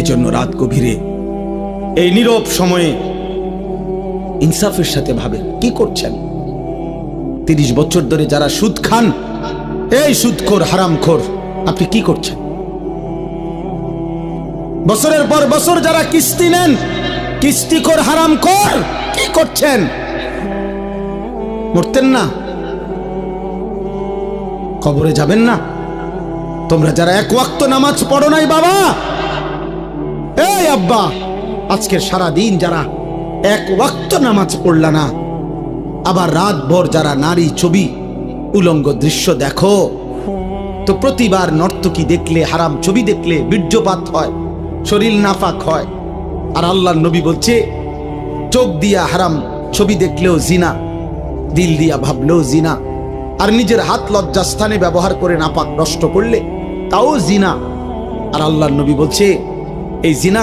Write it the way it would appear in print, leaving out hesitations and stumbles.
এজন্য রাত গভীরে এই নীরব সময়ে ইনসাফের সাথে ভাবেন কি করছেন। 30 বছর ধরে যারা সুদ খান, এই সুদখোর হারামখোর, আপনি কি করছেন? বছরের পর বছর যারা কিস্তি নেন, কিস্তিখোর হারামখোর, কি করছেন? মরতেন না? কবরে যাবেন না? তোমরা যারা এক ওয়াক্ত নামাজ পড়ো নাই বাবা, এই আব্বা, আজকের সারা দিন যারা এক ওয়াক্ত নামাজ পড়লা না, আবার রাত ভর যারা নারী ছবি উলঙ্গ দৃশ্য দেখো, তো প্রতিবার নর্তকী দেখলে, হারাম ছবি দেখলে বীর্যপাত হয়, শরীর নাফাক হয়। আর আল্লাহর নবী বলছে, চোখ দিয়া হারাম ছবি দেখলেও জিনা, দিল দিয়া ভাবলেও জিনা, আর নিজের হাত লজ্জাস্থানে ব্যবহার করে নাপাক নষ্ট করলে তাও জিনা। আর আল্লাহর নবী বলছে, এই জিনা